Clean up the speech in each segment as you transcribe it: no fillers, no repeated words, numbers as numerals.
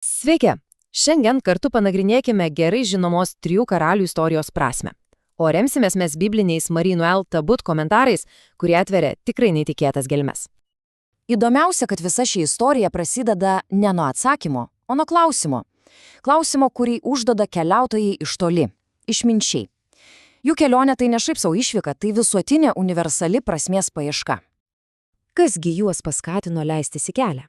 Sveiki! Šiandien kartu panagrinėkime gerai žinomos trijų karalių istorijos prasme. O remsimės mes bibliniais Marie Noel Tabut komentarais, kurie atveria tikrai neįtikėtas gelmes. Įdomiausia, kad visa ši istorija prasideda ne nuo atsakymo, o nuo klausimo. Klausimo, kurį užduoda keliautojai iš toli, išminčiai. Jų kelionė tai ne šiaip savo išvyka, tai visuotinė universali prasmės paieška. Kasgi juos paskatino leistis į kelią?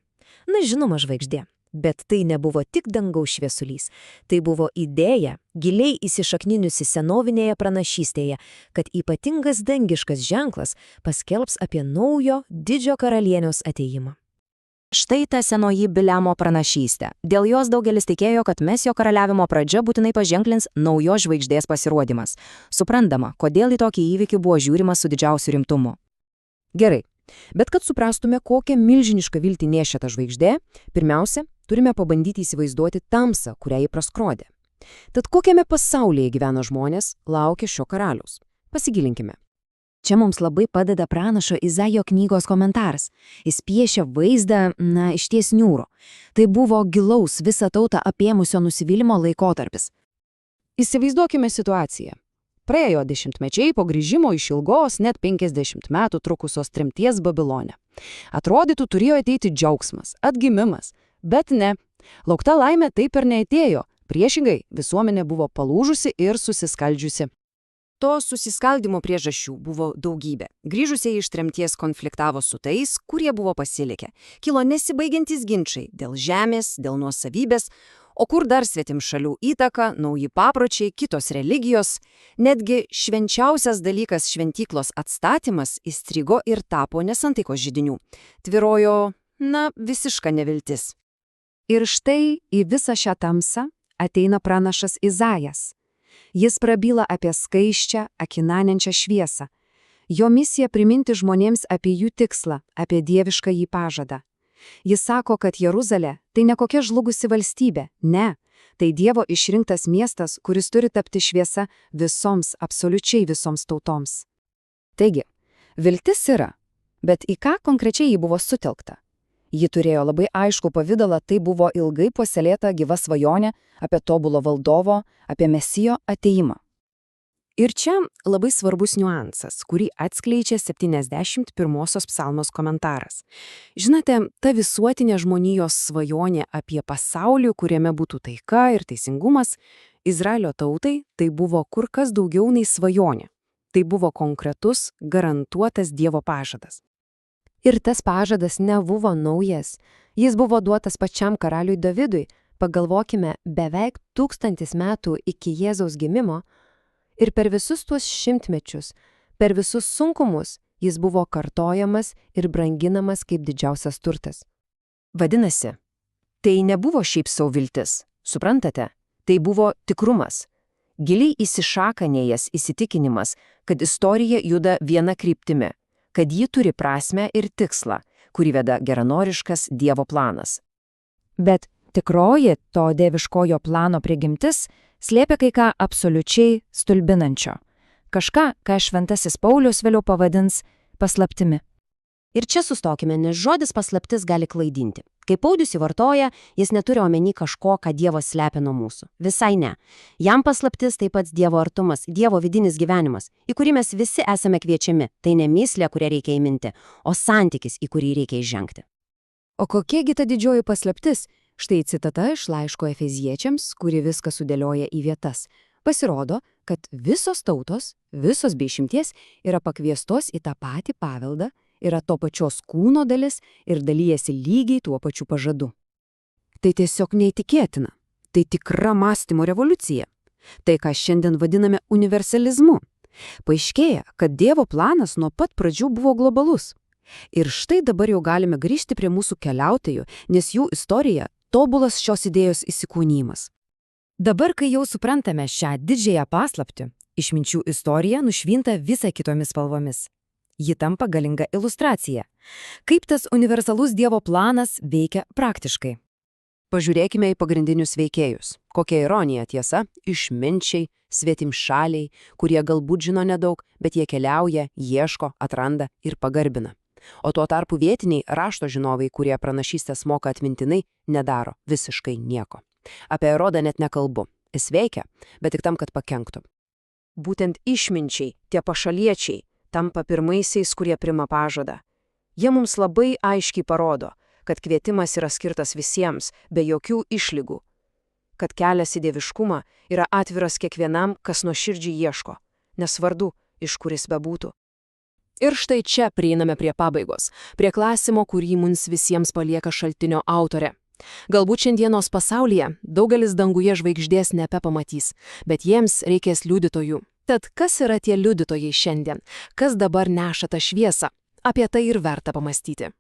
Na, žinoma, žvaigždė. Bet tai nebuvo tik dangaus šviesulys. Tai buvo idėja, giliai įsišakninusi senovinėje pranašystėje, kad ypatingas dangiškas ženklas paskelbs apie naujo didžio karalieniaus atėjimą. Štai ta senoji Biliamo pranašystė. Dėl jos daugelis tikėjo, kad Mesijo karaliavimo pradžia būtinai paženklins naujos žvaigždės pasirodymas. Suprantama, kodėl į tokį įvykį buvo žiūrima su didžiausiu rimtumu. Gerai, bet kad suprastume, kokią milžinišką viltį nešė ta žvaigždė, pirmiausia, turime pabandyti įsivaizduoti tamsą, kurią jį praskrodė. Tad kokiame pasaulyje gyveno žmonės, laukia šio karaliaus? Pasigilinkime. Čia mums labai padeda pranašo Izaijo knygos komentaras. Jis piešia vaizdą, išties niūro. Tai buvo gilaus visą tautą apėmusio nusivylimo laikotarpis. Įsivaizduokime situaciją. Praėjo dešimtmečiai po grįžimo iš ilgos, net 50 metų trukusios tremties Babilone. Atrodytų, turėjo ateiti džiaugsmas, atgimimas, bet ne. Laukta laimė taip ir neatėjo. Priešingai, visuomenė buvo palūžusi ir susiskaldžiusi. To susiskaldimo priežasčių buvo daugybė. Grįžusieji iš tremties konfliktavo su tais, kurie buvo pasilikę. Kilo nesibaigiantys ginčiai dėl žemės, dėl nuosavybės, o kur dar svetimšalių įtaka, nauji papročiai, kitos religijos. Netgi švenčiausias dalykas šventyklos atstatymas įstrigo ir tapo nesantaikos židinių. Tvyrojo, visiška neviltis. Ir štai į visą šią tamsą ateina pranašas Izajas. Jis prabyla apie skaisčią, akinančią šviesą. Jo misija priminti žmonėms apie jų tikslą, apie dievišką jį pažadą. Jis sako, kad Jeruzalė tai ne kokia žlugusi valstybė, ne, tai Dievo išrinktas miestas, kuris turi tapti šviesa visoms, absoliučiai visoms tautoms. Taigi, viltis yra, bet į ką konkrečiai ji buvo sutelkta? Ji turėjo labai aišku pavidalą, tai buvo ilgai puoselėta gyva svajonė apie tobulo valdovo, apie Mesijo atėjimą. Ir čia labai svarbus niuansas, kurį atskleidžia 71 psalmos komentaras. Žinote, ta visuotinė žmonijos svajonė apie pasaulį, kuriame būtų taika ir teisingumas, Izraelio tautai tai buvo kur kas daugiau nei svajonė. Tai buvo konkretus, garantuotas Dievo pažadas. Ir tas pažadas nebuvo naujas. Jis buvo duotas pačiam karaliui Davidui, pagalvokime, beveik 1000 metų iki Jėzaus gimimo, ir per visus tuos šimtmečius, per visus sunkumus, jis buvo kartojamas ir branginamas kaip didžiausias turtas. Vadinasi, tai nebuvo šiaip sau viltis, suprantate? Tai buvo tikrumas. Giliai įsišakanėjęs įsitikinimas, kad istorija juda viena kryptimi, kad ji turi prasmę ir tikslą, kurį veda geranoriškas Dievo planas. Bet tikroji to dieviškojo plano prigimtis slėpė kai ką absoliučiai stulbinančio. Kažką, ką šventasis Paulius vėliau pavadins paslaptimi. Ir čia sustokime, nes žodis paslaptis gali klaidinti. Kai Paulius jį vartoja, jis neturi omeny kažko, ką Dievas slepia nuo mūsų. Visai ne. Jam paslaptis taip pat Dievo artumas, Dievo vidinis gyvenimas, į kurį mes visi esame kviečiami. Tai ne mįslė, kurią reikia įminti, o santykis, į kurį reikia įžengti. O kokiegi ta didžioji paslaptis? Štai citata iš laiško Efeziečiams, kuri viską sudėlioja į vietas. Pasirodo, kad visos tautos, visos be išimties, yra pakviestos į tą patį paveldą, yra to pačios kūno dalis ir dalyjasi lygiai tuo pačiu pažadu. Tai tiesiog neįtikėtina. Tai tikra mąstymo revoliucija. Tai, ką šiandien vadiname universalizmu. Paaiškėja, kad Dievo planas nuo pat pradžių buvo globalus. Ir štai dabar jau galime grįžti prie mūsų keliautojų, nes jų istorija tobulas šios idėjos įsikūnijimas. Dabar, kai jau suprantame šią didžiąją paslaptį, išminčių istorija nušvinta visai kitomis spalvomis. Ji tampa galinga iliustracija. Kaip tas universalus Dievo planas veikia praktiškai? Pažiūrėkime į pagrindinius veikėjus. Kokia ironija, tiesa, išminčiai, svetimšaliai, kurie galbūt žino nedaug, bet jie keliauja, ieško, atranda ir pagarbina. O tuo tarpu vietiniai rašto žinovai, kurie pranašystės moka atmintinai, nedaro visiškai nieko. Apie Erodą net nekalbu. Jis veikia, bet tik tam, kad pakenktų. Būtent išminčiai, tie pašaliečiai, tampa pirmaisiais, kurie prima pažadą. Jie mums labai aiškiai parodo, kad kvietimas yra skirtas visiems, be jokių išlygų. Kad kelias į dieviškumą yra atviras kiekvienam, kas nuoširdžiai ieško, nesvarbu, iš kuris bebūtų. Ir štai čia prieiname prie pabaigos, prie klausimo, kurį mums visiems palieka šaltinio autorė. Galbūt šiandienos pasaulyje daugelis danguje žvaigždės nebepamatys, bet jiems reikės liudytojų. Tad kas yra tie liudytojai šiandien? Kas dabar neša tą šviesą? Apie tai ir verta pamastyti.